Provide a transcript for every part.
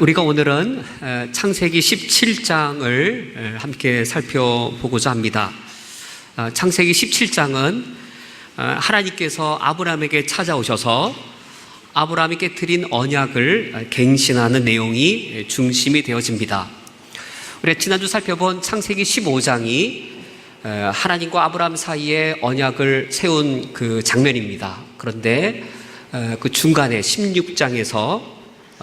우리가 오늘은 창세기 17장을 함께 살펴보고자 합니다. 창세기 17장은 하나님께서 아브라함에게 찾아오셔서 아브라함에게 드린 언약을 갱신하는 내용이 중심이 되어집니다. 우리가 지난주 살펴본 창세기 15장이 하나님과 아브라함 사이에 언약을 세운 그 장면입니다. 그런데 그 중간에 16장에서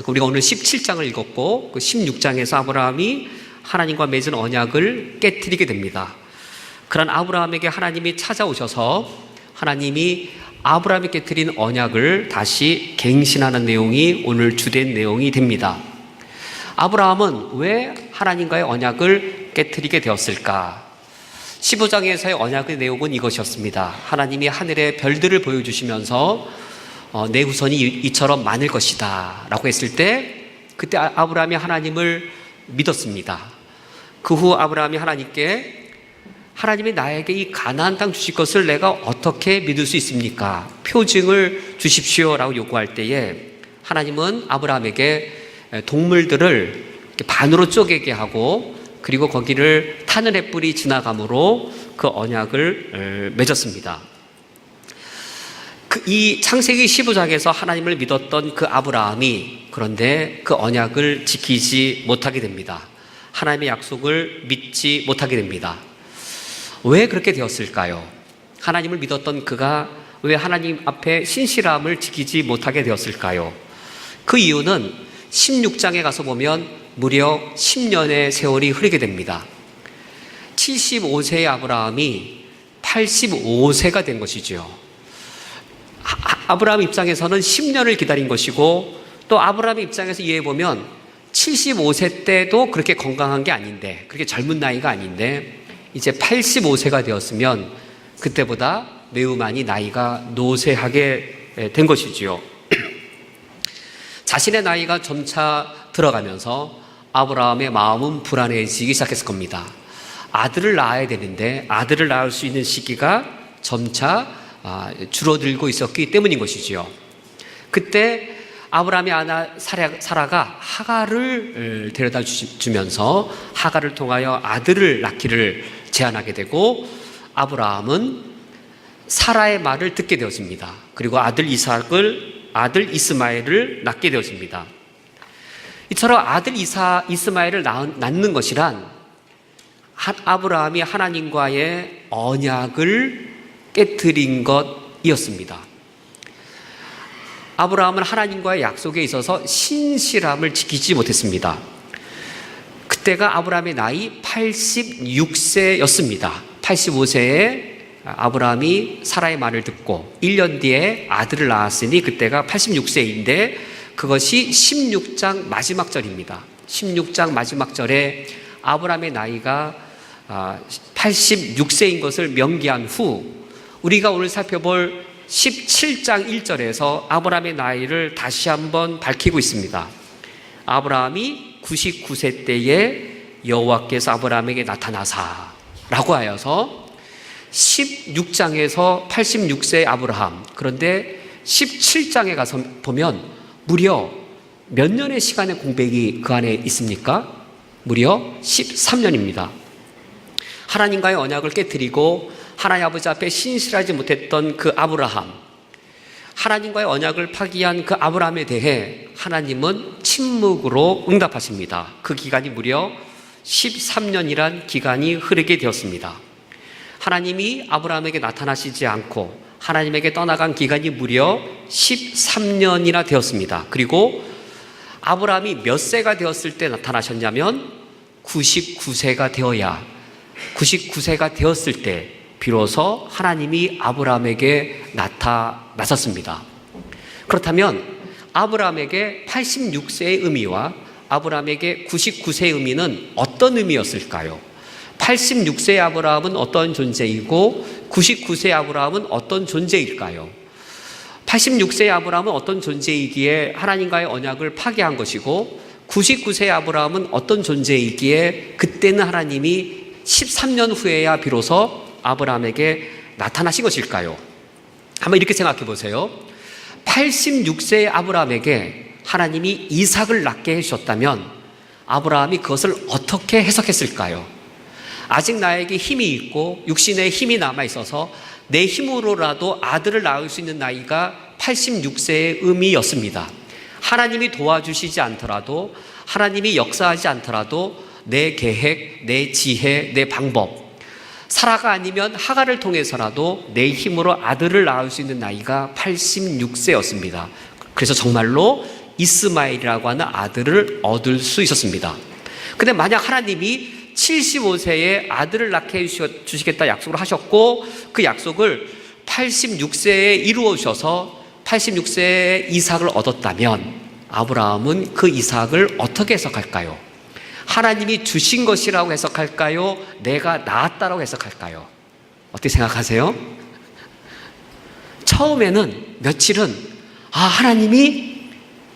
우리가 오늘 17장을 읽었고 그 16장에서 아브라함이 하나님과 맺은 언약을 깨트리게 됩니다. 그런 아브라함에게 하나님이 찾아오셔서 하나님이 아브라함에게 드린 언약을 다시 갱신하는 내용이 오늘 주된 내용이 됩니다. 아브라함은 왜 하나님과의 언약을 깨트리게 되었을까? 15장에서의 언약의 내용은 이것이었습니다. 하나님이 하늘의 별들을 보여주시면서 내 후손이 이처럼 많을 것이다 라고 했을 때 그때 아브라함이 하나님을 믿었습니다. 그 후 아브라함이 하나님께 하나님이 나에게 이 가나안 땅 주실 것을 내가 어떻게 믿을 수 있습니까? 표징을 주십시오 라고 요구할 때에 하나님은 아브라함에게 동물들을 반으로 쪼개게 하고 그리고 거기를 타는 햇불이 지나감으로 그 언약을 맺었습니다. 이 창세기 15장에서 하나님을 믿었던 그 아브라함이 그런데 그 언약을 지키지 못하게 됩니다. 하나님의 약속을 믿지 못하게 됩니다. 왜 그렇게 되었을까요? 하나님을 믿었던 그가 왜 하나님 앞에 신실함을 지키지 못하게 되었을까요? 그 이유는 16장에 가서 보면 무려 10년의 세월이 흐르게 됩니다. 75세의 아브라함이 85세가 된 것이죠. 아브라함 입장에서는 10년을 기다린 것이고 또 아브라함의 입장에서 이해해보면 75세 때도 그렇게 건강한 게 아닌데 그렇게 젊은 나이가 아닌데 이제 85세가 되었으면 그때보다 매우 많이 나이가 노쇠하게 된 것이지요. 자신의 나이가 점차 들어가면서 아브라함의 마음은 불안해지기 시작했을 겁니다. 아들을 낳아야 되는데 아들을 낳을 수 있는 시기가 점차 줄어들고 있었기 때문인 것이지요. 그때 아브라함의 아내 사라가 하갈을 데려다 주면서 하갈을 통하여 아들을 낳기를 제안하게 되고 아브라함은 사라의 말을 듣게 되었습니다. 그리고 아들 이스마엘을 낳게 되었습니다. 이처럼 아들 이스마엘을 낳는 것이란 아브라함이 하나님과의 언약을 깨트린 것이었습니다. 아브라함은 하나님과의 약속에 있어서 신실함을 지키지 못했습니다. 그때가 아브라함의 나이 86세였습니다. 85세에 아브라함이 사라의 말을 듣고 1년 뒤에 아들을 낳았으니 그때가 86세인데 그것이 16장 마지막 절입니다. 16장 마지막 절에 아브라함의 나이가 86세인 것을 명기한 후 우리가 오늘 살펴볼 17장 1절에서 아브라함의 나이를 다시 한번 밝히고 있습니다. 아브라함이 99세 때에 여호와께서 아브라함에게 나타나사 라고 하여서 16장에서 86세의 아브라함, 그런데 17장에 가서 보면 무려 몇 년의 시간의 공백이 그 안에 있습니까? 무려 13년입니다. 하나님과의 언약을 깨트리고 하나님 아버지 앞에 신실하지 못했던 그 아브라함, 하나님과의 언약을 파기한 그 아브라함에 대해 하나님은 침묵으로 응답하십니다. 그 기간이 무려 13년이란 기간이 흐르게 되었습니다. 하나님이 아브라함에게 나타나시지 않고 하나님에게 떠나간 기간이 무려 13년이나 되었습니다. 그리고 아브라함이 몇 세가 되었을 때 나타나셨냐면 99세가 되었을 때 비로소 하나님이 아브라함에게 나타나셨습니다. 그렇다면 아브라함에게 86세의 의미와 아브라함에게 99세의 의미는 어떤 의미였을까요? 86세의 아브라함은 어떤 존재이고 99세의 아브라함은 어떤 존재일까요? 86세의 아브라함은 어떤 존재이기에 하나님과의 언약을 파괴한 것이고 99세의 아브라함은 어떤 존재이기에 그때는 하나님이 13년 후에야 비로소 아브라함에게 나타나신 것일까요? 한번 이렇게 생각해 보세요. 86세의 아브라함에게 하나님이 이삭을 낳게 해주셨다면 아브라함이 그것을 어떻게 해석했을까요? 아직 나에게 힘이 있고 육신에 힘이 남아있어서 내 힘으로라도 아들을 낳을 수 있는 나이가 86세의 의미였습니다. 하나님이 도와주시지 않더라도, 하나님이 역사하지 않더라도 내 계획, 내 지혜, 내 방법, 사라가 아니면 하갈을 통해서라도 내 힘으로 아들을 낳을 수 있는 나이가 86세였습니다. 그래서 정말로 이스마엘이라고 하는 아들을 얻을 수 있었습니다. 근데 만약 하나님이 75세에 아들을 낳게 해주시겠다 약속을 하셨고 그 약속을 86세에 이루어 주셔서 86세에 이삭을 얻었다면 아브라함은 그 이삭을 어떻게 해석할까요? 하나님이 주신 것이라고 해석할까요? 내가 낳았다라고 해석할까요? 어떻게 생각하세요? 처음에는 며칠은 하나님이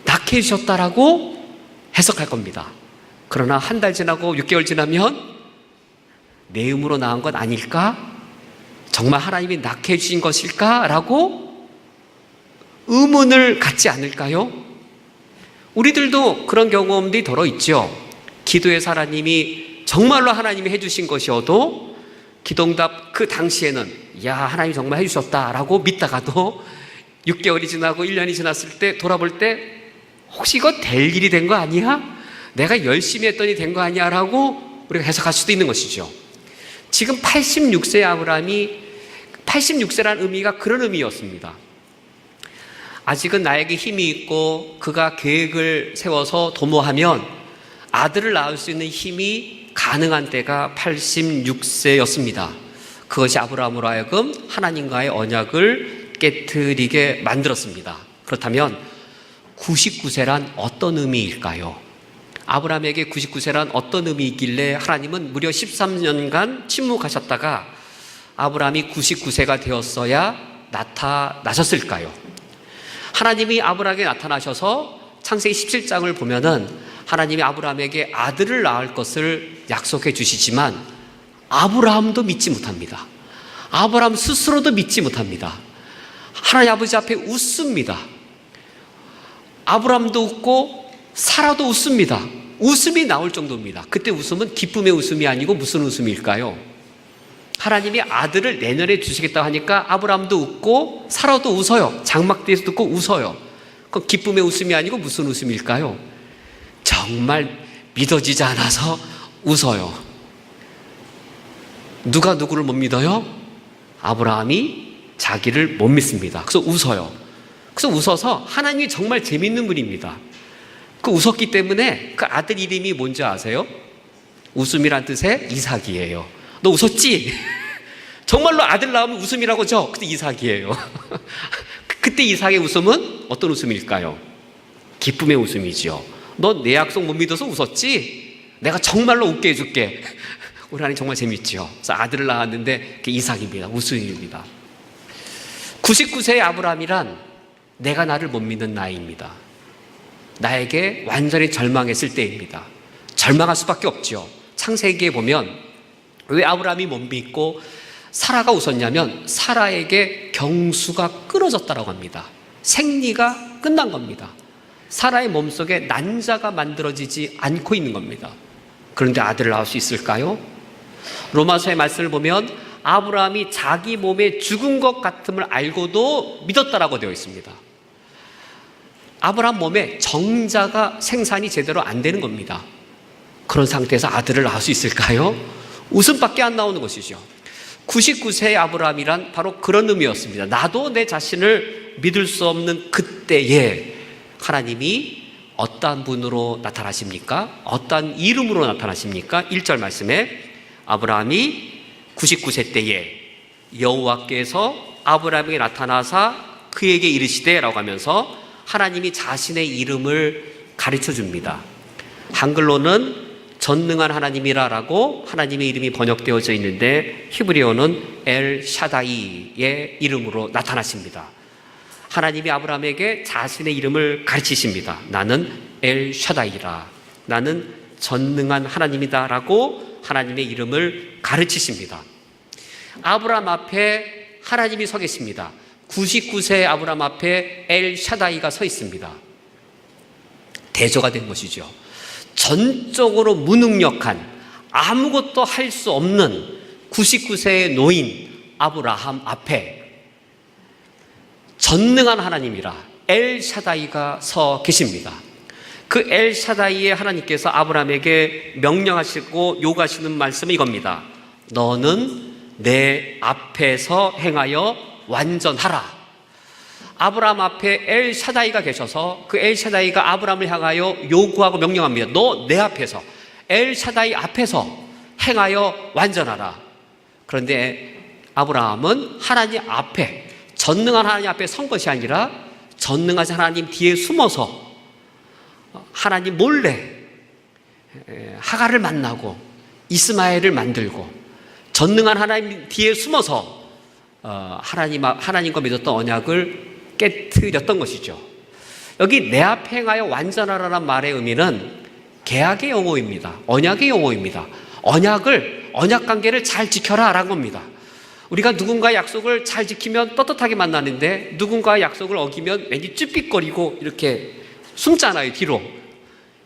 낳게 해주셨다라고 해석할 겁니다. 그러나 한 달 지나고 6개월 지나면 내 힘으로 낳은 건 아닐까? 정말 하나님이 낳게 해주신 것일까? 라고 의문을 갖지 않을까요? 우리들도 그런 경험들이 더러 있죠. 기도에서 하나님이 정말로 하나님이 해주신 것이어도 기도응답 그 당시에는 하나님이 정말 해주셨다라고 믿다가도 6개월이 지나고 1년이 지났을 때 돌아볼 때 혹시 이거 될 일이 된 거 아니야? 내가 열심히 했더니 된 거 아니야? 라고 우리가 해석할 수도 있는 것이죠. 지금 86세의 아브라함이 86세라는 의미가 그런 의미였습니다. 아직은 나에게 힘이 있고 그가 계획을 세워서 도모하면 아들을 낳을 수 있는 힘이 가능한 때가 86세였습니다. 그것이 아브라함으로 하여금 하나님과의 언약을 깨트리게 만들었습니다. 그렇다면 99세란 어떤 의미일까요? 아브라함에게 99세란 어떤 의미이길래 하나님은 무려 13년간 침묵하셨다가 아브라함이 99세가 되었어야 나타나셨을까요? 하나님이 아브라함에게 나타나셔서 창세기 17장을 보면은 하나님이 아브라함에게 아들을 낳을 것을 약속해 주시지만 아브라함도 믿지 못합니다. 아브라함 스스로도 믿지 못합니다. 하나님 아버지 앞에 웃습니다. 아브라함도 웃고 사라도 웃습니다. 웃음이 나올 정도입니다. 그때 웃음은 기쁨의 웃음이 아니고 무슨 웃음일까요? 하나님이 아들을 내년에 주시겠다고 하니까 아브라함도 웃고 사라도 웃어요. 장막 뒤에서 듣고 웃어요. 그럼 기쁨의 웃음이 아니고 무슨 웃음일까요? 정말 믿어지지 않아서 웃어요. 누가 누구를 못 믿어요? 아브라함이 자기를 못 믿습니다. 그래서 웃어요. 그래서 웃어서 하나님이 정말 재밌는 분입니다. 그 웃었기 때문에 그 아들 이름이 뭔지 아세요? 웃음이란 뜻의 이삭이에요. 너 웃었지? 정말로 아들 낳으면 웃음이라고 죠? 근데 이삭이에요. 그때 이삭의 웃음은 어떤 웃음일까요? 기쁨의 웃음이지요. 너 내 약속 못 믿어서 웃었지? 내가 정말로 웃게 해줄게. 우리 하나님 정말 재밌죠. 그래서 아들을 낳았는데 그게 이삭입니다. 웃음입니다. 99세의 아브라함이란 내가 나를 못 믿는 나이입니다. 나에게 완전히 절망했을 때입니다. 절망할 수밖에 없죠. 창세기에 보면 왜 아브라함이 못 믿고 사라가 웃었냐면 사라에게 경수가 끊어졌다고 합니다. 생리가 끝난 겁니다. 사라의 몸속에 난자가 만들어지지 않고 있는 겁니다. 그런데 아들을 낳을 수 있을까요? 로마서의 말씀을 보면 아브라함이 자기 몸에 죽은 것 같음을 알고도 믿었다라고 되어 있습니다. 아브라함 몸에 정자가 생산이 제대로 안 되는 겁니다. 그런 상태에서 아들을 낳을 수 있을까요? 웃음밖에 안 나오는 것이죠. 99세의 아브라함이란 바로 그런 의미였습니다. 나도 내 자신을 믿을 수 없는 그때에 하나님이 어떠한 분으로 나타나십니까? 어떠한 이름으로 나타나십니까? 1절 말씀에 아브라함이 99세 때에 여호와께서 아브라함에게 나타나사 그에게 이르시되 라고 하면서 하나님이 자신의 이름을 가르쳐 줍니다. 한글로는 전능한 하나님이라고 하나님의 이름이 번역되어져 있는데 히브리어는 엘 샤다이의 이름으로 나타나십니다. 하나님이 아브라함에게 자신의 이름을 가르치십니다. 나는 엘 샤다이라, 나는 전능한 하나님이다 라고 하나님의 이름을 가르치십니다. 아브라함 앞에 하나님이 서 계십니다. 99세의 아브라함 앞에 엘 샤다이가 서 있습니다. 대조가 된 것이죠. 전적으로 무능력한, 아무것도 할 수 없는 99세의 노인 아브라함 앞에 전능한 하나님이라 엘샤다이가 서 계십니다. 그 엘샤다이의 하나님께서 아브라함에게 명령하시고 요구하시는 말씀이 이겁니다. 너는 내 앞에서 행하여 완전하라. 아브라함 앞에 엘샤다이가 계셔서 그 엘샤다이가 아브라함을 향하여 요구하고 명령합니다. 너 내 앞에서, 엘샤다이 앞에서 행하여 완전하라. 그런데 아브라함은 하나님 앞에, 전능한 하나님 앞에 선 것이 아니라 전능하신 하나님 뒤에 숨어서 하나님 몰래 하갈을 만나고 이스마엘을 만들고 전능한 하나님 뒤에 숨어서 하나님과 맺었던 언약을 깨트렸던 것이죠. 여기 내 앞에 행하여 완전하라는 말의 의미는 계약의 용어입니다. 언약의 용어입니다. 언약 관계를 잘 지켜라 라는 겁니다. 우리가 누군가의 약속을 잘 지키면 떳떳하게 만나는데 누군가의 약속을 어기면 왠지 쭈삣거리고 이렇게 숨잖아요, 뒤로.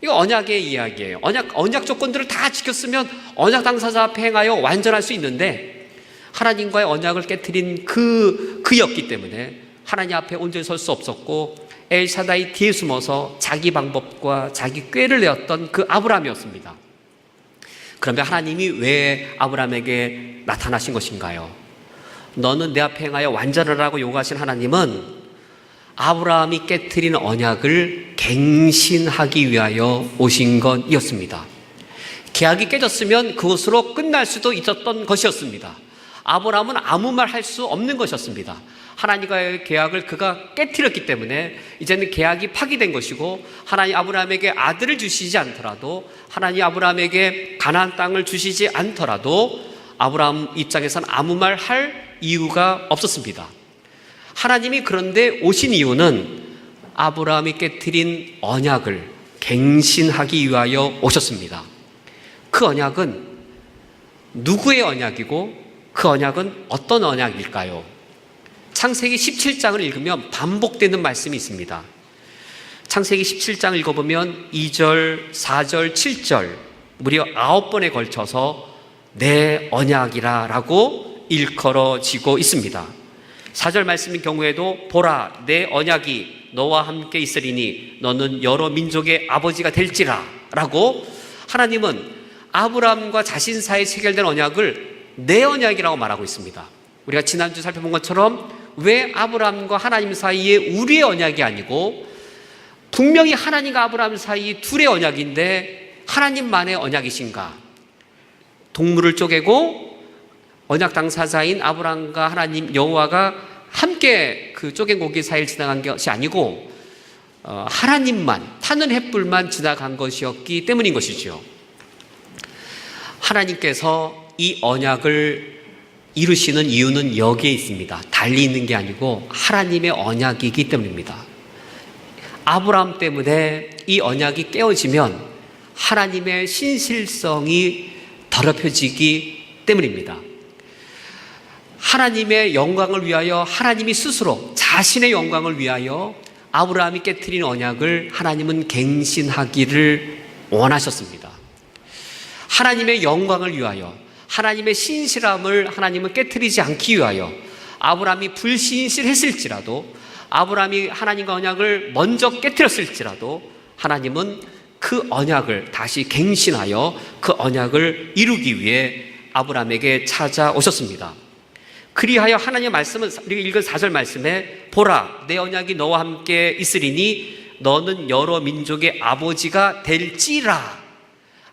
이거 언약의 이야기예요. 언약 조건들을 다 지켰으면 언약 당사자 앞에 행하여 완전할 수 있는데 하나님과의 언약을 깨트린 그였기 때문에 하나님 앞에 온전히 설 수 없었고 엘샤다이 뒤에 숨어서 자기 방법과 자기 꾀를 내었던 그 아브라함이었습니다. 그런데 하나님이 왜 아브라함에게 나타나신 것인가요? 너는 내 앞에 행하여 완전하라고 요구하신 하나님은 아브라함이 깨트린 언약을 갱신하기 위하여 오신 것이었습니다. 계약이 깨졌으면 그것으로 끝날 수도 있었던 것이었습니다. 아브라함은 아무 말 할 수 없는 것이었습니다. 하나님과의 계약을 그가 깨트렸기 때문에 이제는 계약이 파기된 것이고 하나님 아브라함에게 아들을 주시지 않더라도, 하나님 아브라함에게 가나안 땅을 주시지 않더라도 아브라함 입장에서는 아무 말 할 이유가 없었습니다. 하나님이 그런데 오신 이유는 아브라함이 깨트린 언약을 갱신하기 위하여 오셨습니다. 그 언약은 누구의 언약이고 그 언약은 어떤 언약일까요? 창세기 17장을 읽으면 반복되는 말씀이 있습니다. 창세기 17장을 읽어보면 2절, 4절, 7절 무려 9번에 걸쳐서 내 언약이라 라고 일컬어지고 있습니다. 4절 말씀인 경우에도 보라 내 언약이 너와 함께 있으리니 너는 여러 민족의 아버지가 될지라 라고 하나님은 아브라함과 자신 사이에 체결된 언약을 내 언약이라고 말하고 있습니다. 우리가 지난주 살펴본 것처럼 왜 아브라함과 하나님 사이에 우리의 언약이 아니고 분명히 하나님과 아브라함 사이 둘의 언약인데 하나님만의 언약이신가? 동물을 쪼개고 언약 당사자인 아브라함과 하나님 여호와가 함께 그 쪼갠 고기 사이를 지나간 것이 아니고 하나님만, 타는 횃불만 지나간 것이었기 때문인 것이죠. 하나님께서 이 언약을 이루시는 이유는 여기에 있습니다. 달리 있는 게 아니고 하나님의 언약이기 때문입니다. 아브라함 때문에 이 언약이 깨어지면 하나님의 신실성이 더럽혀지기 때문입니다. 하나님의 영광을 위하여 하나님이 스스로 자신의 영광을 위하여 아브라함이 깨트린 언약을 하나님은 갱신하기를 원하셨습니다. 하나님의 영광을 위하여, 하나님의 신실함을 하나님은 깨트리지 않기 위하여 아브라함이 불신실했을지라도, 아브라함이 하나님과 언약을 먼저 깨트렸을지라도 하나님은 그 언약을 다시 갱신하여 그 언약을 이루기 위해 아브라함에게 찾아오셨습니다. 그리하여 하나님의 말씀은 우리가 읽은 4절 말씀에 보라 내 언약이 너와 함께 있으리니 너는 여러 민족의 아버지가 될지라.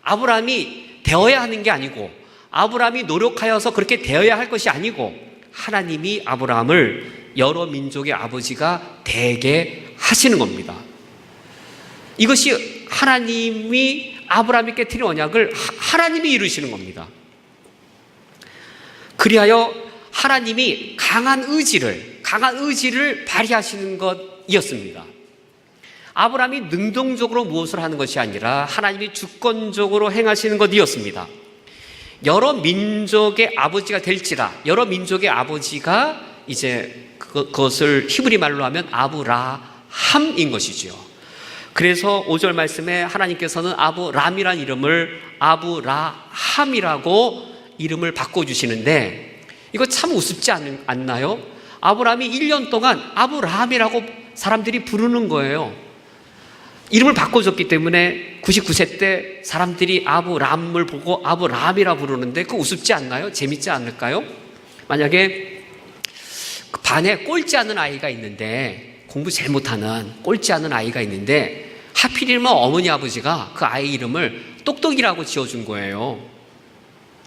아브라함이 되어야 하는 게 아니고, 아브라함이 노력하여서 그렇게 되어야 할 것이 아니고, 하나님이 아브라함을 여러 민족의 아버지가 되게 하시는 겁니다. 이것이 하나님이 아브라함이 깨트린 언약을 하나님이 이루시는 겁니다. 그리하여 하나님이 강한 의지를 발휘하시는 것이었습니다. 아브라함이 능동적으로 무엇을 하는 것이 아니라 하나님이 주권적으로 행하시는 것이었습니다. 여러 민족의 아버지가 될지라, 여러 민족의 아버지가 이제 그것을 히브리 말로 하면 아브라함인 것이죠. 그래서 5절 말씀에 하나님께서는 아브람이란 이름을 아브라함이라고 이름을 바꿔주시는데, 이거 참 우습지 않나요? 아브람이 1년 동안 아브라함이라고 사람들이 부르는 거예요. 이름을 바꿔줬기 때문에 99세 때 사람들이 아브람을 보고 아브라함이라 부르는데, 그거 우습지 않나요? 재밌지 않을까요? 만약에 반에 꼴찌 않는 아이가 있는데, 공부 제일 못하는 꼴찌 않는 아이가 있는데, 하필이면 어머니 아버지가 그 아이 이름을 똑똑이라고 지어준 거예요.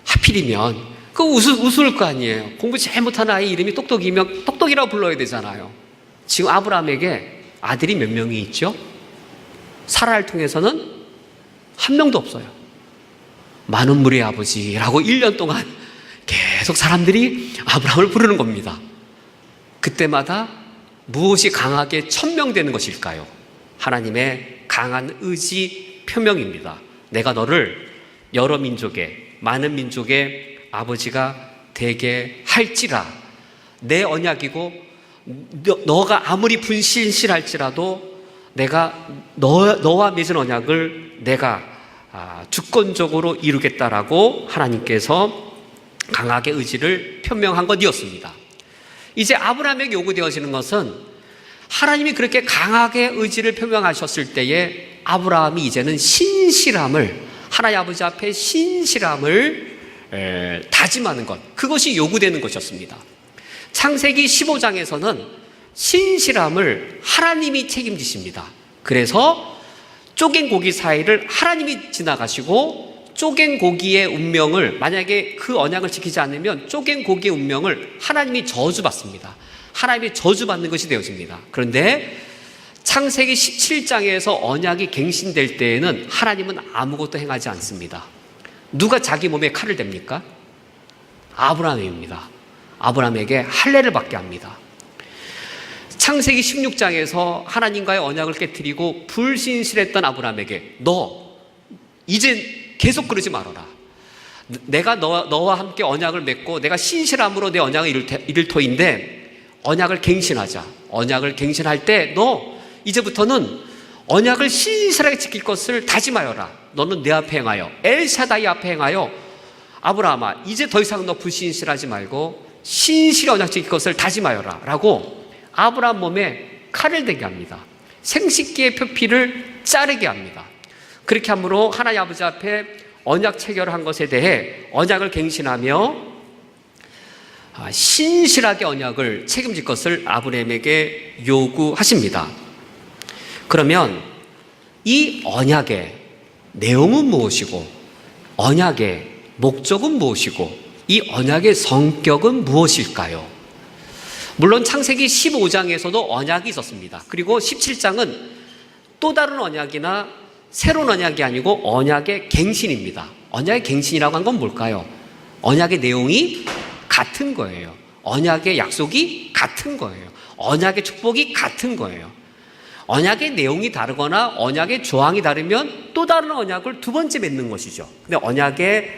하필이면 그거 웃을 거 아니에요. 공부 제일 못하는 아이 이름이 똑똑이면 똑똑이라고 불러야 되잖아요. 지금 아브라함에게 아들이 몇 명이 있죠? 사라를 통해서는 한 명도 없어요. 많은 무리의 아버지라고 1년 동안 계속 사람들이 아브라함을 부르는 겁니다. 그때마다 무엇이 강하게 천명되는 것일까요? 하나님의 강한 의지 표명입니다. 내가 너를 여러 민족의, 많은 민족의 아버지가 되게 할지라. 내 언약이고, 너가 아무리 분신실할지라도 내가 너와 맺은 언약을 내가 주권적으로 이루겠다라고 하나님께서 강하게 의지를 표명한 것이었습니다. 이제 아브라함에게 요구되어지는 것은, 하나님이 그렇게 강하게 의지를 표명하셨을 때에 아브라함이 이제는 신실함을, 하나님 아버지 앞에 신실함을 다짐하는 것, 그것이 요구되는 것이었습니다. 창세기 15장에서는 신실함을 하나님이 책임지십니다. 그래서 쪼갠 고기 사이를 하나님이 지나가시고, 쪼갠 고기의 운명을, 만약에 그 언약을 지키지 않으면 쪼갠 고기의 운명을 하나님이 저주받습니다. 하나님이 저주받는 것이 되어집니다. 그런데 창세기 17장에서 언약이 갱신될 때에는 하나님은 아무것도 행하지 않습니다. 누가 자기 몸에 칼을 댑니까? 아브라함입니다. 아브라함에게 할례를 받게 합니다. 창세기 16장에서 하나님과의 언약을 깨트리고 불신실했던 아브라함에게, 너 이제 계속 그러지 말아라. 내가 너와 함께 언약을 맺고 내가 신실함으로 내 언약을 이룰 터인데, 언약을 갱신하자. 언약을 갱신할 때 너 이제부터는 언약을 신실하게 지킬 것을 다짐하여라. 너는 내 앞에 행하여, 엘샤다이 앞에 행하여, 아브라함아 이제 더 이상 너 불신실하지 말고 신실히 언약 지킬 것을 다짐하여라 라고 아브라함 몸에 칼을 대게 합니다. 생식기의 표피를 자르게 합니다. 그렇게 함으로 하나님 아버지 앞에 언약 체결한 것에 대해 언약을 갱신하며 신실하게 언약을 책임질 것을 아브라함에게 요구하십니다. 그러면 이 언약의 내용은 무엇이고, 언약의 목적은 무엇이고, 이 언약의 성격은 무엇일까요? 물론 창세기 15장에서도 언약이 있었습니다. 그리고 17장은 또 다른 언약이나 새로운 언약이 아니고 언약의 갱신입니다. 언약의 갱신이라고 한 건 뭘까요? 언약의 내용이 같은 거예요. 언약의 약속이 같은 거예요. 언약의 축복이 같은 거예요. 언약의 내용이 다르거나 언약의 조항이 다르면 또 다른 언약을 두 번째 맺는 것이죠. 근데 언약의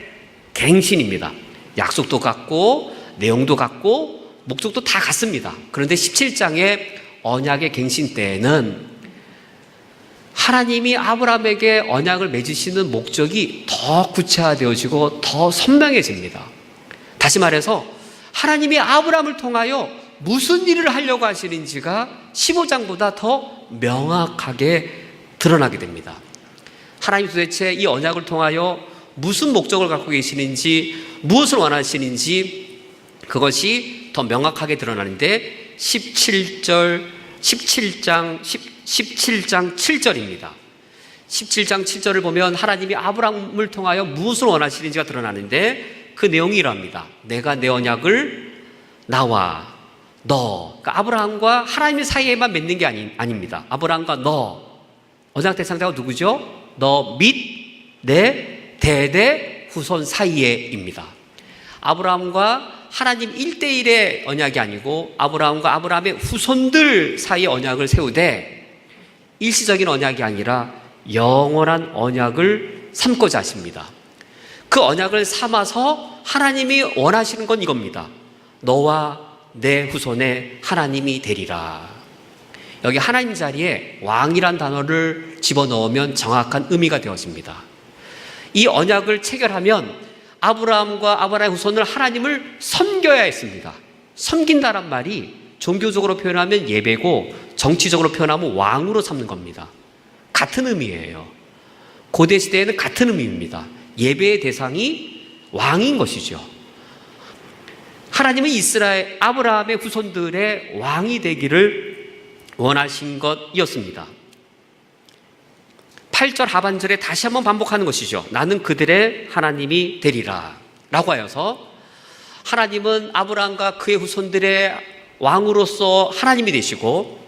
갱신입니다. 약속도 같고 내용도 같고 목적도 다 같습니다. 그런데 17장의 언약의 갱신 때에는 하나님이 아브라함에게 언약을 맺으시는 목적이 더 구체화되어지고 더 선명해집니다. 다시 말해서 하나님이 아브라함을 통하여 무슨 일을 하려고 하시는지가 15장보다 더 명확하게 드러나게 됩니다. 하나님 도대체 이 언약을 통하여 무슨 목적을 갖고 계시는지, 무엇을 원하시는지 그것이 더 명확하게 드러나는데 17장 7절입니다. 17장 7절을 보면 하나님이 아브라함을 통하여 무엇을 원하시는지가 드러나는데 그 내용이 이러합니다. 내가 내 언약을 나와 너, 그러니까 아브라함과 하나님 사이에만 맺는 게 아닙니다. 아브라함과 너, 언약 대상자가 누구죠? 너 및 내 대대 후손 사이에입니다. 아브라함과 하나님 1대1의 언약이 아니고 아브라함과 아브라함의 후손들 사이의 언약을 세우되 일시적인 언약이 아니라 영원한 언약을 삼고자 하십니다. 그 언약을 삼아서 하나님이 원하시는 건 이겁니다. 너와 내 후손에 하나님이 되리라. 여기 하나님 자리에 왕이란 단어를 집어넣으면 정확한 의미가 되어집니다. 이 언약을 체결하면 아브라함과 아브라함의 후손을 하나님을 섬겨야 했습니다. 섬긴다란 말이 종교적으로 표현하면 예배고 정치적으로 표현하면 왕으로 삼는 겁니다. 같은 의미예요. 고대 시대에는 같은 의미입니다. 예배의 대상이 왕인 것이죠. 하나님은 이스라엘 아브라함의 후손들의 왕이 되기를 원하신 것이었습니다. 8절 하반절에 다시 한번 반복하는 것이죠. 나는 그들의 하나님이 되리라 라고 하여서 하나님은 아브라함과 그의 후손들의 왕으로서 하나님이 되시고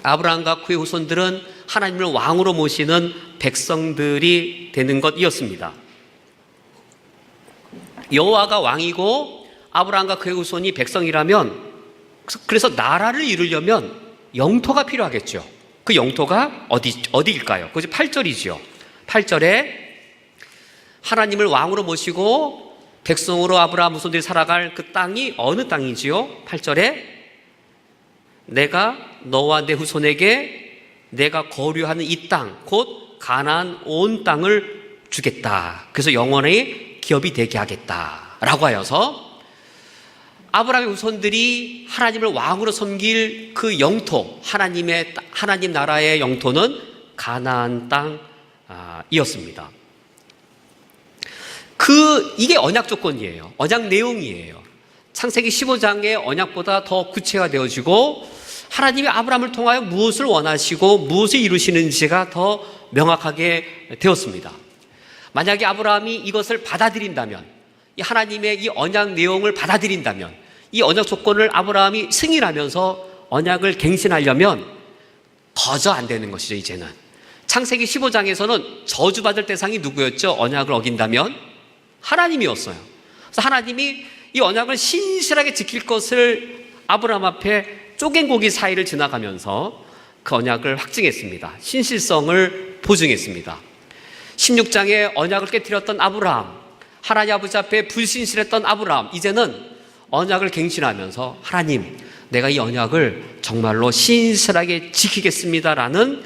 아브라함과 그의 후손들은 하나님을 왕으로 모시는 백성들이 되는 것이었습니다. 여호와가 왕이고 아브라함과 그의 후손이 백성이라면, 그래서 나라를 이루려면 영토가 필요하겠죠. 그 영토가 어디일까요? 그것이 8절이죠. 8절에 하나님을 왕으로 모시고 백성으로 아브라함 후손들이 살아갈 그 땅이 어느 땅이지요? 8절에 내가 너와 내 후손에게 내가 거류하는 이 땅, 곧 가나안 온 땅을 주겠다. 그래서 영원히 기업이 되게 하겠다 라고 하여서 아브라함의 후손들이 하나님을 왕으로 섬길 그 영토, 하나님 나라의 영토는 가나안 땅이었습니다. 이게 언약 조건이에요. 언약 내용이에요. 창세기 15장의 언약보다 더 구체화되어지고 하나님이 아브라함을 통하여 무엇을 원하시고 무엇을 이루시는지가 더 명확하게 되었습니다. 만약에 아브라함이 이것을 받아들인다면, 이 하나님의 이 언약 내용을 받아들인다면, 이 언약 조건을 아브라함이 승인하면서 언약을 갱신하려면 거저 안 되는 것이죠. 이제는 창세기 15장에서는 저주받을 대상이 누구였죠? 언약을 어긴다면 하나님이었어요. 그래서 하나님이 이 언약을 신실하게 지킬 것을 아브라함 앞에 쪼갠 고기 사이를 지나가면서 그 언약을 확증했습니다. 신실성을 보증했습니다. 16장에 언약을 깨뜨렸던 아브라함, 하나님 아버지 앞에 불신실했던 아브라함, 이제는 언약을 갱신하면서 하나님, 내가 이 언약을 정말로 신실하게 지키겠습니다라는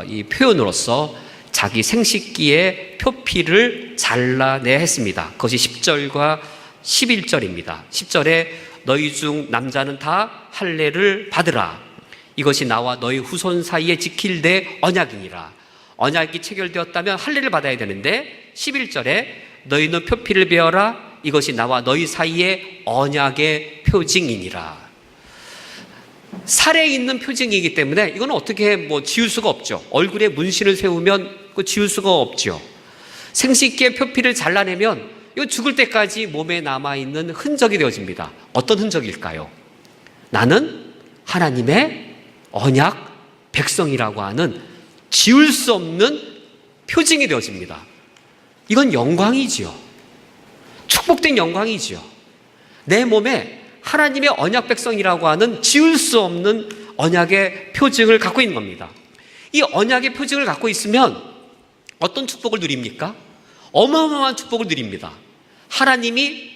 이 표현으로서 자기 생식기의 표피를 잘라내야 했습니다. 그것이 10절과 11절입니다. 10절에 너희 중 남자는 다 할례를 받으라. 이것이 나와 너희 후손 사이에 지킬 내 언약이니라. 언약이 체결되었다면 할례를 받아야 되는데 11절에 너희는 표피를 베어라. 이것이 나와 너희 사이에 언약의 표징이니라. 살에 있는 표징이기 때문에 이건 어떻게 지울 수가 없죠. 얼굴에 문신을 세우면 그거 지울 수가 없죠. 생식기의 표피를 잘라내면 이거 죽을 때까지 몸에 남아있는 흔적이 되어집니다. 어떤 흔적일까요? 나는 하나님의 언약 백성이라고 하는 지울 수 없는 표징이 되어집니다. 이건 영광이지요. 축복된 영광이지요. 내 몸에 하나님의 언약 백성이라고 하는 지울 수 없는 언약의 표징을 갖고 있는 겁니다. 이 언약의 표징을 갖고 있으면 어떤 축복을 누립니까? 어마어마한 축복을 누립니다. 하나님이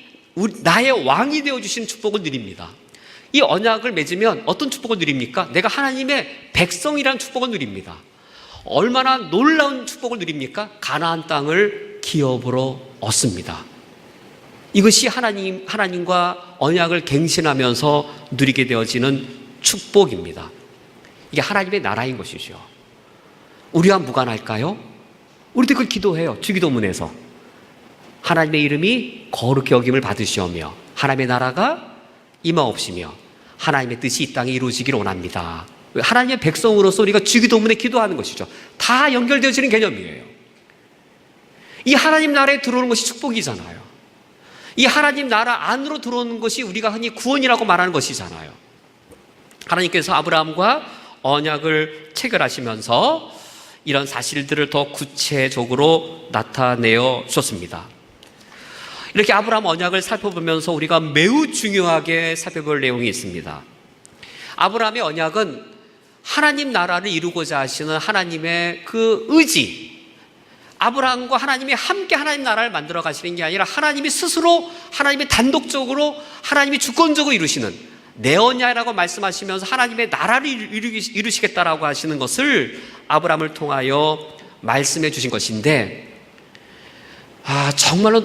나의 왕이 되어주신 축복을 누립니다. 이 언약을 맺으면 어떤 축복을 누립니까? 내가 하나님의 백성이라는 축복을 누립니다. 얼마나 놀라운 축복을 누립니까? 가나안 땅을 기업으로 얻습니다. 이것이 하나님과 언약을 갱신하면서 누리게 되어지는 축복입니다. 이게 하나님의 나라인 것이죠. 우리와 무관할까요? 우리도 그걸 기도해요. 주기도문에서 하나님의 이름이 거룩히 여김을 받으시오며 하나님의 나라가 임하옵시며 하나님의 뜻이 이 땅에 이루어지기를 원합니다. 하나님의 백성으로서 우리가 주기도문에 기도하는 것이죠. 다 연결되어지는 개념이에요. 이 하나님 나라에 들어오는 것이 축복이잖아요. 이 하나님 나라 안으로 들어오는 것이 우리가 흔히 구원이라고 말하는 것이잖아요. 하나님께서 아브라함과 언약을 체결하시면서 이런 사실들을 더 구체적으로 나타내어 주셨습니다. 이렇게 아브라함 언약을 살펴보면서 우리가 매우 중요하게 살펴볼 내용이 있습니다. 아브라함의 언약은 하나님 나라를 이루고자 하시는 하나님의 그 의지, 아브라함과 하나님이 함께 하나님 나라를 만들어 가시는 게 아니라 하나님이 스스로, 하나님이 단독적으로, 하나님이 주권적으로 이루시는, 내 언약이라고 말씀하시면서 하나님의 나라를 이루시겠다라고 하시는 것을 아브라함을 통하여 말씀해 주신 것인데, 정말로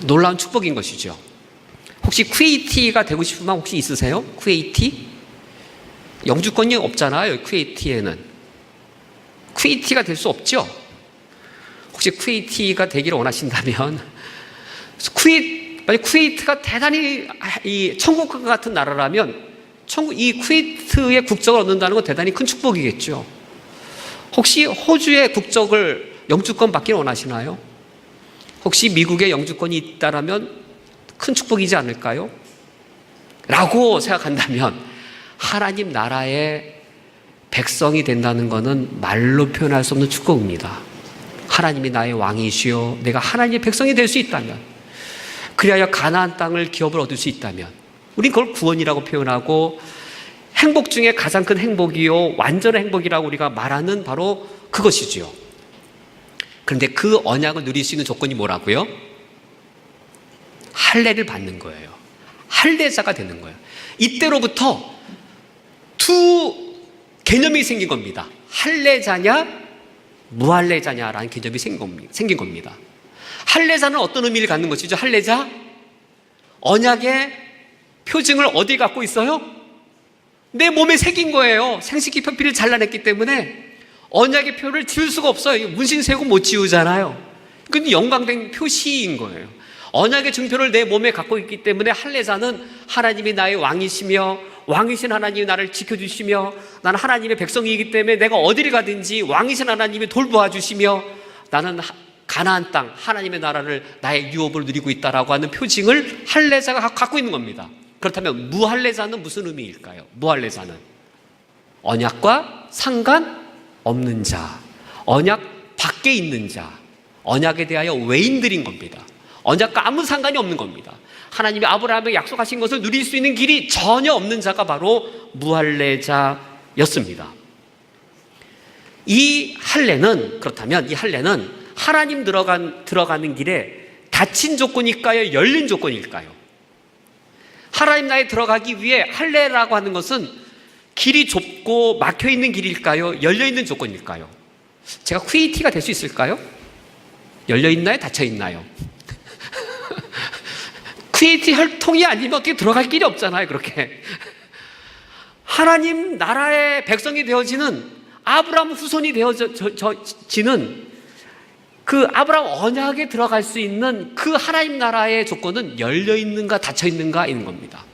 놀라운 축복인 것이죠. 혹시 쿠웨이티가 되고 싶은 마음 혹시 있으세요? 쿠웨이티? 영주권이 없잖아요, 쿠웨이티에는. 쿠웨이티가 될 수 없죠? 혹시 쿠웨이티가 되기를 원하신다면, 만약 쿠웨이트가 대단히 천국과 같은 나라라면, 이 쿠웨이트의 국적을 얻는다는 건 대단히 큰 축복이겠죠. 혹시 호주의 국적을 영주권 받기를 원하시나요? 혹시 미국의 영주권이 있다라면 큰 축복이지 않을까요? 라고 생각한다면 하나님 나라의 백성이 된다는 것은 말로 표현할 수 없는 축복입니다. 하나님이 나의 왕이시요 내가 하나님의 백성이 될 수 있다면, 그리하여 가나안 땅을 기업을 얻을 수 있다면, 우린 그걸 구원이라고 표현하고 행복 중에 가장 큰 행복이요 완전한 행복이라고 우리가 말하는 바로 그것이지요. 그런데 그 언약을 누릴 수 있는 조건이 뭐라고요? 할례를 받는 거예요. 할례자가 되는 거예요. 이때로부터 두 개념이 생긴 겁니다. 할례자냐 무할례자냐라는 개념이 생긴 겁니다. 할례자는 어떤 의미를 갖는 것이죠? 할례자, 언약의 표징을 어디 갖고 있어요? 내 몸에 새긴 거예요. 생식기 표피를 잘라냈기 때문에 언약의 표를 지울 수가 없어요. 문신 세고 못 지우잖아요. 그건 영광된 표시인 거예요. 언약의 증표를 내 몸에 갖고 있기 때문에 할례자는 하나님이 나의 왕이시며 왕이신 하나님이 나를 지켜주시며 나는 하나님의 백성이기 때문에 내가 어디를 가든지 왕이신 하나님이 돌보아 주시며 나는 가나안 땅 하나님의 나라를 나의 유업을 누리고 있다라고 하는 표징을 할례자가 갖고 있는 겁니다. 그렇다면 무할례자는 무슨 의미일까요? 무할례자는 언약과 상관없는 자, 언약 밖에 있는 자, 언약에 대하여 외인들인 겁니다. 언약과 아무 상관이 없는 겁니다. 하나님이 아브라함에게 약속하신 것을 누릴 수 있는 길이 전혀 없는 자가 바로 무할례자였습니다. 이 할례는, 그렇다면 이 할례는 하나님 들어가는 길에 닫힌 조건일까요? 열린 조건일까요? 하나님 나라에 들어가기 위해 할례라고 하는 것은 길이 좁고 막혀있는 길일까요? 열려있는 조건일까요? 제가 쿠웨이티가 될 수 있을까요? 열려있나요? 닫혀있나요? 쿠웨이티 혈통이 아니면 어떻게 들어갈 길이 없잖아요, 그렇게. 하나님 나라의 백성이 되어지는 아브라함 후손이 되어지는 그 아브라함 언약에 들어갈 수 있는 그 하나님 나라의 조건은 열려있는가 닫혀있는가인 겁니다.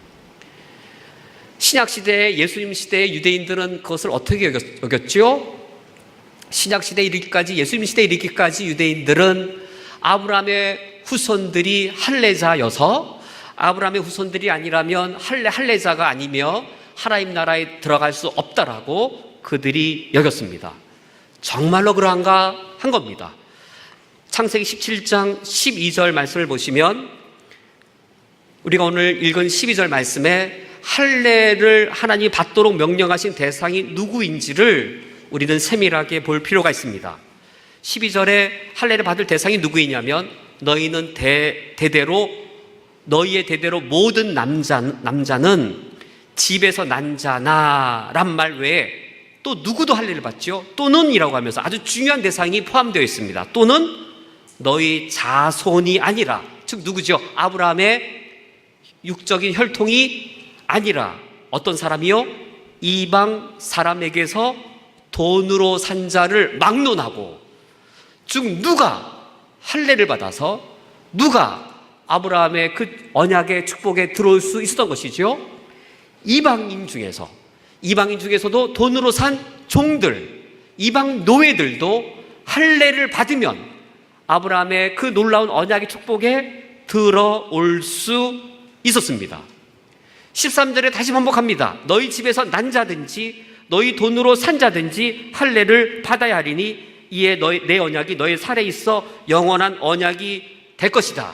신약시대, 예수님 시대의 유대인들은 그것을 어떻게 여겼죠? 신약시대에 이르기까지, 예수님 시대에 이르기까지 유대인들은 아브라함의 후손들이 할례자여서 아브라함의 후손들이 아니라면 할례자가 아니며 하나님 나라에 들어갈 수 없다라고 그들이 여겼습니다. 정말로 그러한가 한 겁니다. 창세기 17장 12절 말씀을 보시면 우리가 오늘 읽은 12절 말씀에 할례를 하나님이 받도록 명령하신 대상이 누구인지를 우리는 세밀하게 볼 필요가 있습니다. 12절에 할례를 받을 대상이 누구이냐면 너희는 너희의 대대로 모든 남자는 집에서 난 자나란 말 외에 또 누구도 할례를 받죠. 또는 이라고 하면서 아주 중요한 대상이 포함되어 있습니다. 또는 너희 자손이 아니라, 즉 누구죠? 아브라함의 육적인 혈통이 아니라 어떤 사람이요? 이방 사람에게서 돈으로 산 자를 막론하고, 즉 누가 할례를 받아서 누가 아브라함의 그 언약의 축복에 들어올 수 있었던 것이죠? 이방인 중에서도 돈으로 산 종들, 이방 노예들도 할례를 받으면 아브라함의 그 놀라운 언약의 축복에 들어올 수 있었습니다. 13절에 다시 반복합니다. 너희 집에서 난 자든지 너희 돈으로 산 자든지 할례를 받아야 하리니 이에 내 언약이 너의 살에 있어 영원한 언약이 될 것이다.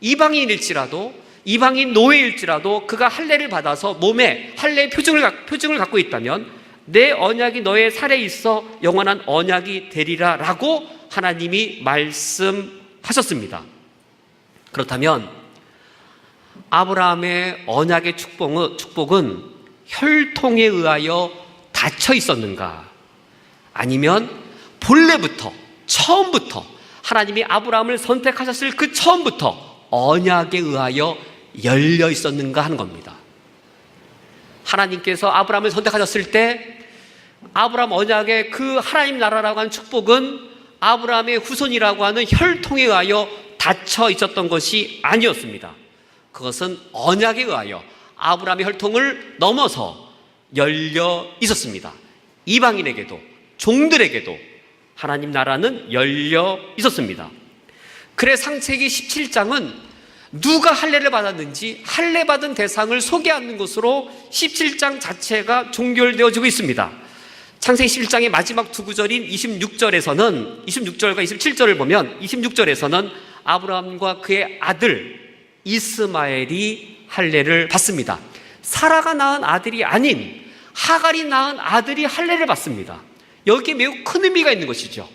이방인일지라도, 이방인 노예일지라도 그가 할례를 받아서 몸에 할례의 표징을 갖고 있다면 내 언약이 너의 살에 있어 영원한 언약이 되리라 라고 하나님이 말씀하셨습니다. 그렇다면 아브라함의 언약의 축복은 혈통에 의하여 닫혀 있었는가? 아니면 본래부터, 처음부터 하나님이 아브라함을 선택하셨을 그 처음부터 언약에 의하여 열려 있었는가 하는 겁니다. 하나님께서 아브라함을 선택하셨을 때 아브라함 언약의 그 하나님 나라라고 하는 축복은 아브라함의 후손이라고 하는 혈통에 의하여 닫혀 있었던 것이 아니었습니다. 그것은 언약에 의하여 아브라함의 혈통을 넘어서 열려 있었습니다. 이방인에게도 종들에게도 하나님 나라는 열려 있었습니다. 그래 창세기 17장은 누가 할례를 받았는지 할례 받은 대상을 소개하는 것으로 17장 자체가 종결되어지고 있습니다. 창세기 11장의 마지막 두 구절인 26절과 27절을 보면 26절에서는 아브라함과 그의 아들 이스마엘이 할례를 받습니다. 사라가 낳은 아들이 아닌 하갈이 낳은 아들이 할례를 받습니다. 여기에 매우 큰 의미가 있는 것이죠.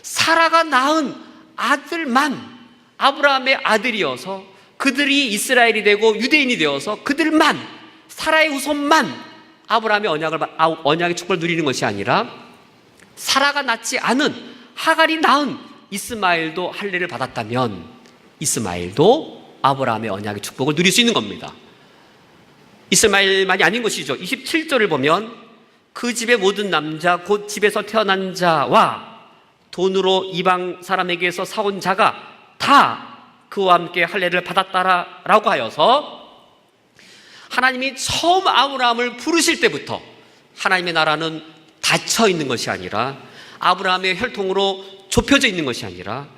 사라가 낳은 아들만 아브라함의 아들이어서 그들이 이스라엘이 되고 유대인이 되어서 그들만, 사라의 후손만 아브라함의 언약의 축복을 누리는 것이 아니라 사라가 낳지 않은 하갈이 낳은 이스마엘도 할례를 받았다면 이스마엘도 아브라함의 언약의 축복을 누릴 수 있는 겁니다. 이스마엘만이 아닌 것이죠. 27절을 보면 그 집의 모든 남자 곧 집에서 태어난 자와 돈으로 이방 사람에게서 사온 자가 다 그와 함께 할례를 받았다라고 하여서 하나님이 처음 아브라함을 부르실 때부터 하나님의 나라는 닫혀 있는 것이 아니라 아브라함의 혈통으로 좁혀져 있는 것이 아니라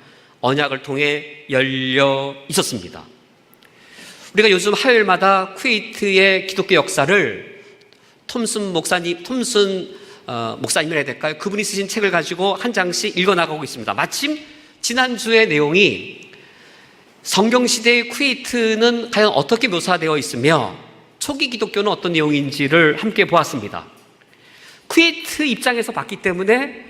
언약을 통해 열려 있었습니다. 우리가 요즘 화요일마다 쿠웨이트의 기독교 역사를 톰슨 목사님이라 해야 될까요? 그분이 쓰신 책을 가지고 한 장씩 읽어나가고 있습니다. 마침 지난주의 내용이 성경시대의 쿠웨이트는 과연 어떻게 묘사되어 있으며 초기 기독교는 어떤 내용인지를 함께 보았습니다. 쿠웨이트 입장에서 봤기 때문에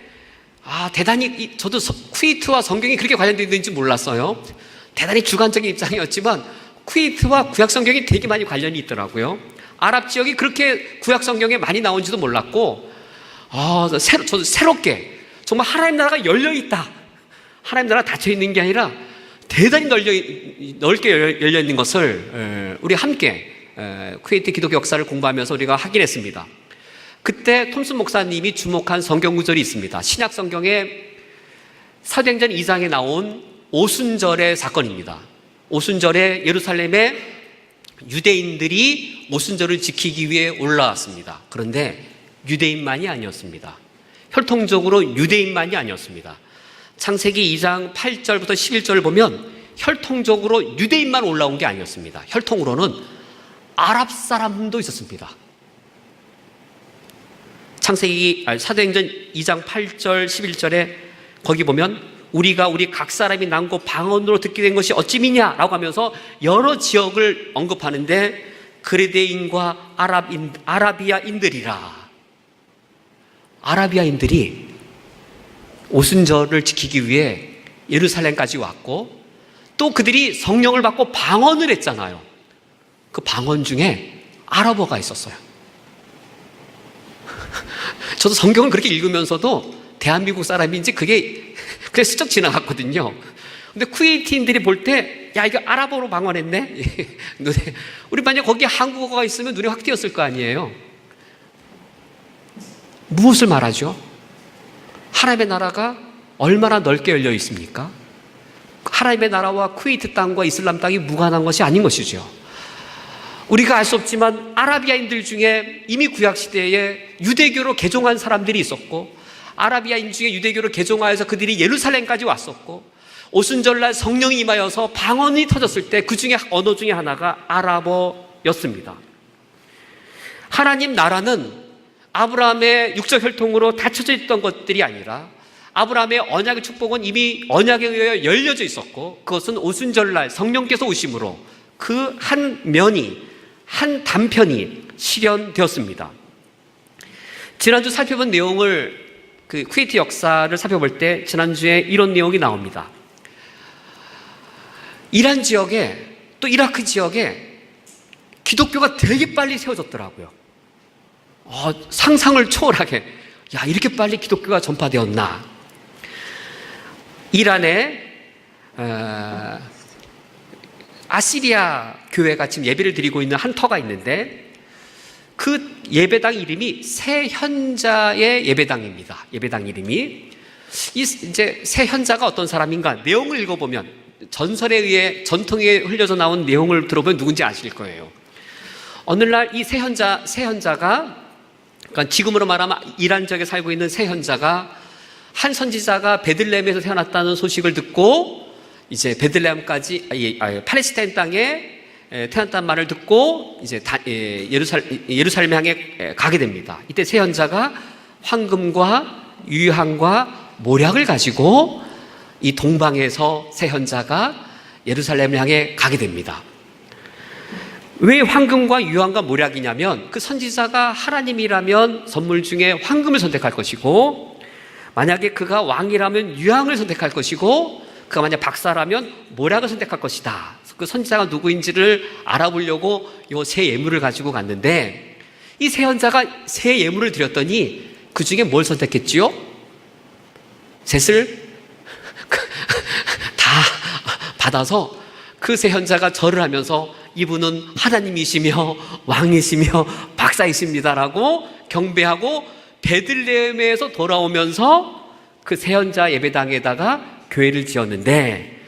대단히 저도 쿠웨이트와 성경이 그렇게 관련되어 있는지 몰랐어요. 대단히 주관적인 입장이었지만 쿠웨이트와 구약 성경이 되게 많이 관련이 있더라고요. 아랍 지역이 그렇게 구약 성경에 많이 나온지도 몰랐고 저도 새롭게 정말 하나님 나라가 열려있다, 하나님 나라가 닫혀있는 게 아니라 대단히 넓게 열려있는 것을 우리 함께 쿠웨이트 기독교 역사를 공부하면서 우리가 확인했습니다. 그때 톰슨 목사님이 주목한 성경 구절이 있습니다. 신약 성경에 사도행전 2장에 나온 오순절의 사건입니다. 오순절에 예루살렘에 유대인들이 오순절을 지키기 위해 올라왔습니다. 그런데 유대인만이 아니었습니다. 혈통적으로 유대인만이 아니었습니다. 창세기 2장 8절부터 11절을 보면 혈통적으로 유대인만 올라온 게 아니었습니다. 혈통으로는 아랍 사람도 있었습니다. 사도행전 2장 8절 11절에 거기 보면 우리가 우리 각 사람이 난고 방언으로 듣게 된 것이 어찌미냐라고 하면서 여러 지역을 언급하는데 그레데인과 아라비아인들이라. 아라비아인들이 오순절을 지키기 위해 예루살렘까지 왔고 또 그들이 성령을 받고 방언을 했잖아요. 그 방언 중에 아랍어가 있었어요. 저도 성경을 그렇게 읽으면서도 대한민국 사람인지 그게 그냥 스쳐 지나갔거든요. 근데 쿠웨이트인들이 볼 때, 야, 이거 아랍어로 방언했네? 우리 만약 거기에 한국어가 있으면 눈에 확 띄었을 거 아니에요? 무엇을 말하죠? 하나님의 나라가 얼마나 넓게 열려 있습니까? 하나님의 나라와 쿠웨이트 땅과 이슬람 땅이 무관한 것이 아닌 것이죠. 우리가 알 수 없지만 아라비아인들 중에 이미 구약시대에 유대교로 개종한 사람들이 있었고 아라비아인 중에 유대교로 개종하여서 그들이 예루살렘까지 왔었고 오순절날 성령이 임하여서 방언이 터졌을 때 그 중에 언어 중에 하나가 아랍어였습니다. 하나님 나라는 아브라함의 육적 혈통으로 닫혀져 있던 것들이 아니라 아브라함의 언약의 축복은 이미 언약에 의하여 열려져 있었고 그것은 오순절날 성령께서 오심으로 그 한 단편이 실현되었습니다. 지난주 살펴본 내용을 그 쿠웨이트 역사를 살펴볼 때 지난주에 이런 내용이 나옵니다. 이란 지역에 또 이라크 지역에 기독교가 되게 빨리 세워졌더라고요. 상상을 초월하게, 야, 이렇게 빨리 기독교가 전파되었나. 이란에 아시리아 교회가 지금 예배를 드리고 있는 한 터가 있는데, 그 예배당 이름이 새현자의 예배당입니다. 예배당 이름이. 이제 새현자가 어떤 사람인가, 내용을 읽어보면, 전설에 의해, 전통에 흘려져 나온 내용을 들어보면 누군지 아실 거예요. 어느 날 이 새현자가, 그러니까 지금으로 말하면 이란 지역에 살고 있는 새현자가, 한 선지자가 베들레헴에서 태어났다는 소식을 듣고, 이제 베들레헴까지, 팔레스타인 땅에 태어났다는 말을 듣고, 이제 예루살렘 향해 가게 됩니다. 이때 새현자가 황금과 유향과 모략을 가지고 이 동방에서 새현자가 예루살렘을 향해 가게 됩니다. 왜 황금과 유향과 모략이냐면, 그 선지자가 하나님이라면 선물 중에 황금을 선택할 것이고, 만약에 그가 왕이라면 유향을 선택할 것이고, 그가 만약 박사라면 모략을 선택할 것이다. 그 선지자가 누구인지를 알아보려고 요 새 예물을 가지고 갔는데, 이 새현자가 새 예물을 드렸더니 그 중에 뭘 선택했지요? 셋을 다 받아서 그 새현자가 절을 하면서, 이분은 하나님이시며 왕이시며 박사이십니다라고 경배하고 베들레헴에서 돌아오면서 그 새현자 예배당에다가 교회를 지었는데,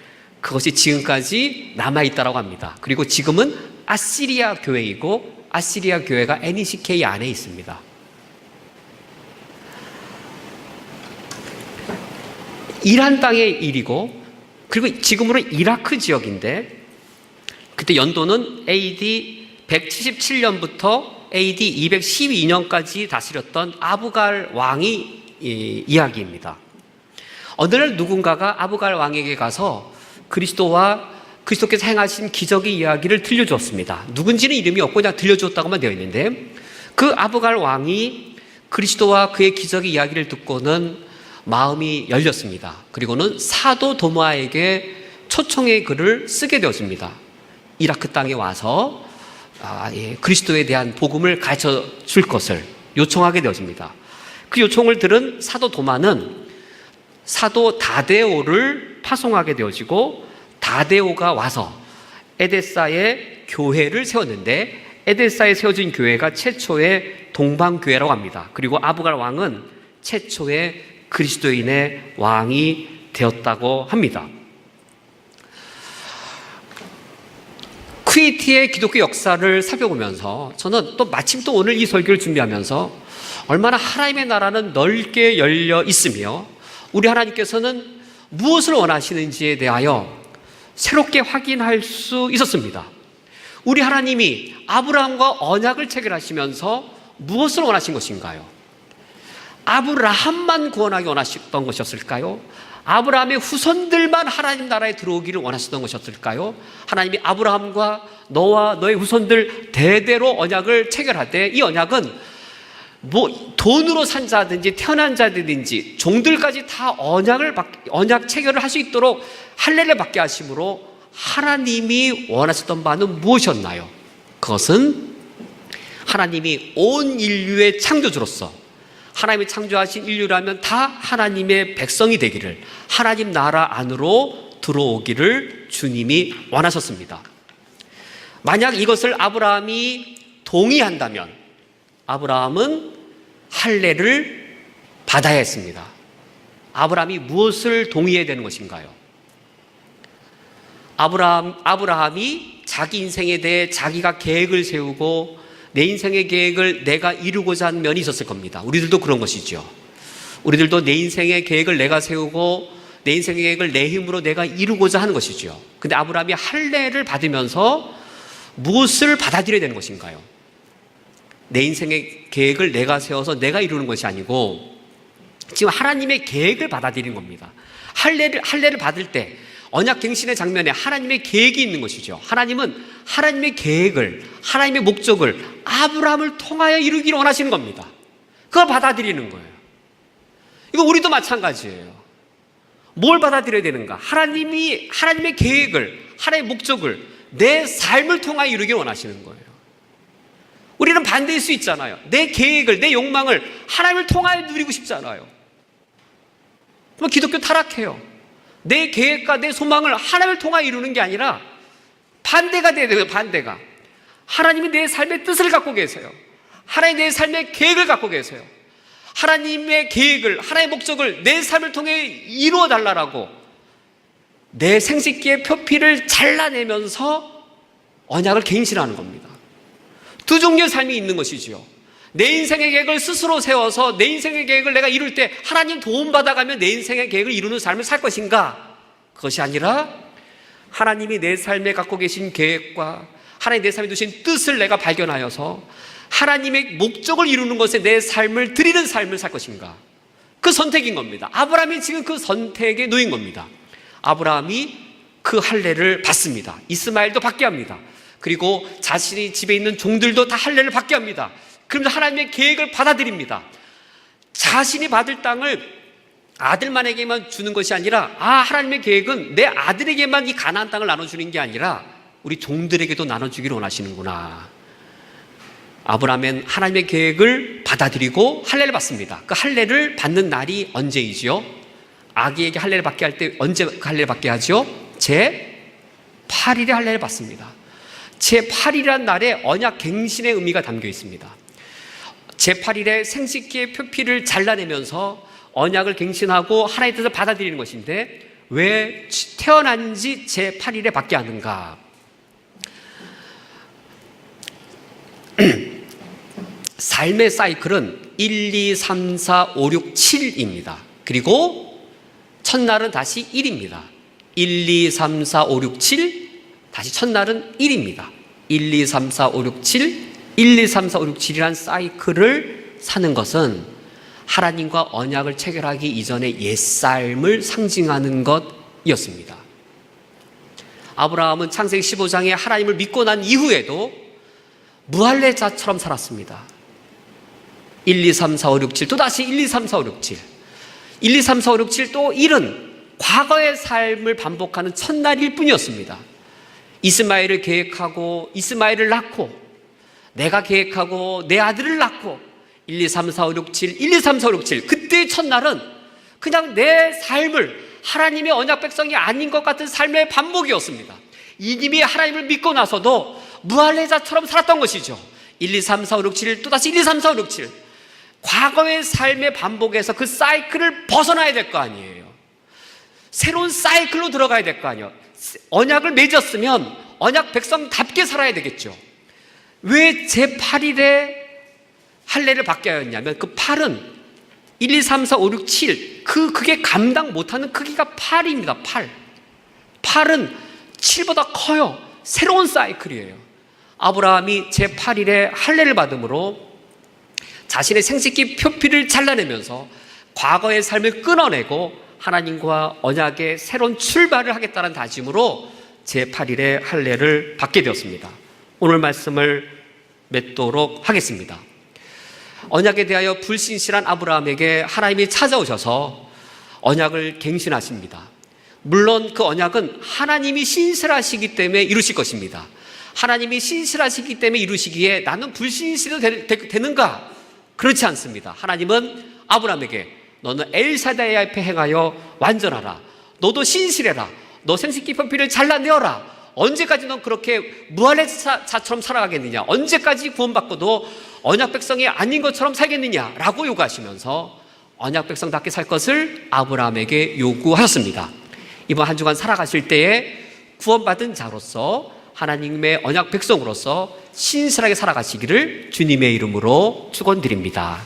그것이 지금까지 남아있다고 합니다. 그리고 지금은 아시리아 교회이고, 아시리아 교회가 NECK 안에 있습니다. 이란 땅의 일이고, 그리고 지금으로 이라크 지역인데, 그때 연도는 AD 177년부터 AD 212년까지 다스렸던 아부갈 왕이 이야기입니다. 어느 날 누군가가 아부갈 왕에게 가서 그리스도와 그리스도께서 행하신 기적의 이야기를 들려주었습니다. 누군지는 이름이 없고 그냥 들려주었다고만 되어 있는데, 그 아부갈 왕이 그리스도와 그의 기적의 이야기를 듣고는 마음이 열렸습니다. 그리고는 사도 도마에게 초청의 글을 쓰게 되었습니다. 이라크 땅에 와서 그리스도에 대한 복음을 가르쳐 줄 것을 요청하게 되었습니다. 그 요청을 들은 사도 도마는 사도 다데오를 파송하게 되어지고, 다데오가 와서 에데사에 교회를 세웠는데, 에데사에 세워진 교회가 최초의 동방교회라고 합니다. 그리고 아부갈 왕은 최초의 그리스도인의 왕이 되었다고 합니다. 쿠웨이트의 기독교 역사를 살펴보면서 저는 또 마침 또 오늘 이 설교를 준비하면서 얼마나 하나님의 나라는 넓게 열려 있으며, 우리 하나님께서는 무엇을 원하시는지에 대하여 새롭게 확인할 수 있었습니다. 우리 하나님이 아브라함과 언약을 체결하시면서 무엇을 원하신 것인가요? 아브라함만 구원하기 원하셨던 것이었을까요? 아브라함의 후손들만 하나님 나라에 들어오기를 원하셨던 것이었을까요? 하나님이 아브라함과 너와 너의 후손들 대대로 언약을 체결하되, 이 언약은 돈으로 산 자든지 태어난 자들인지 종들까지 다 언약 체결을 할 수 있도록 할례를 받게 하심으로 하나님이 원하셨던 바는 무엇이었나요? 그것은 하나님이 온 인류의 창조주로서, 하나님이 창조하신 인류라면 다 하나님의 백성이 되기를, 하나님 나라 안으로 들어오기를 주님이 원하셨습니다. 만약 이것을 아브라함이 동의한다면 아브라함은 할례를 받아야 했습니다. 아브라함이 무엇을 동의해야 되는 것인가요? 아브라함이 자기 인생에 대해 자기가 계획을 세우고 내 인생의 계획을 내가 이루고자 하는 면이 있었을 겁니다. 우리들도 그런 것이죠. 우리들도 내 인생의 계획을 내가 세우고 내 인생의 계획을 내 힘으로 내가 이루고자 하는 것이죠. 근데 아브라함이 할례를 받으면서 무엇을 받아들여야 되는 것인가요? 내 인생의 계획을 내가 세워서 내가 이루는 것이 아니고 지금 하나님의 계획을 받아들이는 겁니다. 할례를 받을 때 언약갱신의 장면에 하나님의 계획이 있는 것이죠. 하나님은 하나님의 계획을, 하나님의 목적을 아브라함을 통하여 이루기를 원하시는 겁니다. 그걸 받아들이는 거예요. 이거 우리도 마찬가지예요. 뭘 받아들여야 되는가? 하나님의 계획을, 하나님의 목적을 내 삶을 통하여 이루길 원하시는 거예요. 우리는 반대일 수 있잖아요. 내 계획을, 내 욕망을 하나님을 통하여 누리고 싶잖아요. 그럼 기독교 타락해요. 내 계획과 내 소망을 하나님을 통하여 이루는 게 아니라 반대가 돼야 돼요. 반대가. 하나님이 내 삶의 뜻을 갖고 계세요. 하나님이 내 삶의 계획을 갖고 계세요. 하나님의 계획을, 하나님의 목적을 내 삶을 통해 이루어 달라고 내 생식기의 표피를 잘라내면서 언약을 갱신하는 겁니다. 두 종류의 삶이 있는 것이지요. 내 인생의 계획을 스스로 세워서 내 인생의 계획을 내가 이룰 때 하나님 도움받아가며 내 인생의 계획을 이루는 삶을 살 것인가? 그것이 아니라 하나님이 내 삶에 갖고 계신 계획과 하나님 내 삶에 두신 뜻을 내가 발견하여서 하나님의 목적을 이루는 것에 내 삶을 드리는 삶을 살 것인가? 그 선택인 겁니다. 아브라함이 지금 그 선택에 놓인 겁니다. 아브라함이 그 할례를 받습니다. 이스마엘도 받게 합니다. 그리고 자신이 집에 있는 종들도 다 할례를 받게 합니다. 그러면서 하나님의 계획을 받아들입니다. 자신이 받을 땅을 아들만에게만 주는 것이 아니라 하나님의 계획은 내 아들에게만 이 가나안 땅을 나눠주는 게 아니라 우리 종들에게도 나눠주기를 원하시는구나. 아브라함은 하나님의 계획을 받아들이고 할례를 받습니다. 그 할례를 받는 날이 언제이지요? 아기에게 할례를 받게 할 때 언제 그 할례를 받게 하죠? 제8일에 할례를 받습니다. 제8일이라는 날에 언약 갱신의 의미가 담겨 있습니다. 제8일에 생식기의 표피를 잘라내면서 언약을 갱신하고 하나님의 뜻을 받아들이는 것인데 왜 태어난 지 제8일에 받게 하는가? 삶의 사이클은 1, 2, 3, 4, 5, 6, 7입니다. 그리고 첫날은 다시 1입니다. 1, 2, 3, 4, 5, 6, 7 다시 첫날은 1입니다. 1, 2, 3, 4, 5, 6, 7 1, 2, 3, 4, 5, 6, 7이라는 사이클을 사는 것은 하나님과 언약을 체결하기 이전의 옛삶을 상징하는 것이었습니다. 아브라함은 창세기 15장에 하나님을 믿고 난 이후에도 무할례자처럼 살았습니다. 1, 2, 3, 4, 5, 6, 7 또다시 1, 2, 3, 4, 5, 6, 7 1, 2, 3, 4, 5, 6, 7 또 1은 과거의 삶을 반복하는 첫날일 뿐이었습니다. 이스마엘을 계획하고 이스마엘을 낳고 내가 계획하고 내 아들을 낳고 1, 2, 3, 4, 5, 6, 7 1, 2, 3, 4, 5, 6, 7 그때의 첫날은 그냥 내 삶을 하나님의 언약 백성이 아닌 것 같은 삶의 반복이었습니다. 이님이 하나님을 믿고 나서도 무할례자처럼 살았던 것이죠. 1, 2, 3, 4, 5, 6, 7 또다시 1, 2, 3, 4, 5, 6, 7 과거의 삶의 반복에서 그 사이클을 벗어나야 될 거 아니에요. 새로운 사이클로 들어가야 될 거 아니에요. 언약을 맺었으면 언약 백성답게 살아야 되겠죠. 왜 제8일에 할례를 받게 하였냐면 그 8은 1, 2, 3, 4, 5, 6, 7 그게 감당 못하는 크기가 8입니다. 8은 7보다 커요. 새로운 사이클이에요. 아브라함이 제8일에 할례를 받음으로 자신의 생식기 표피를 잘라내면서 과거의 삶을 끊어내고 하나님과 언약의 새로운 출발을 하겠다는 다짐으로 제8일에 할례를 받게 되었습니다. 오늘 말씀을 맺도록 하겠습니다. 언약에 대하여 불신실한 아브라함에게 하나님이 찾아오셔서 언약을 갱신하십니다. 물론 그 언약은 하나님이 신실하시기 때문에 이루실 것입니다. 하나님이 신실하시기 때문에 이루시기에 나는 불신실해도 되는가? 그렇지 않습니다. 하나님은 아브라함에게 너는 엘사다이 앞에 행하여 완전하라. 너도 신실해라. 너 생식기 표피를 잘라내어라. 언제까지 넌 그렇게 무할례자처럼 살아가겠느냐? 언제까지 구원받고도 언약 백성이 아닌 것처럼 살겠느냐? 라고 요구하시면서 언약 백성답게 살 것을 아브라함에게 요구하셨습니다. 이번 한 주간 살아가실 때에 구원받은 자로서 하나님의 언약 백성으로서 신실하게 살아가시기를 주님의 이름으로 축원드립니다.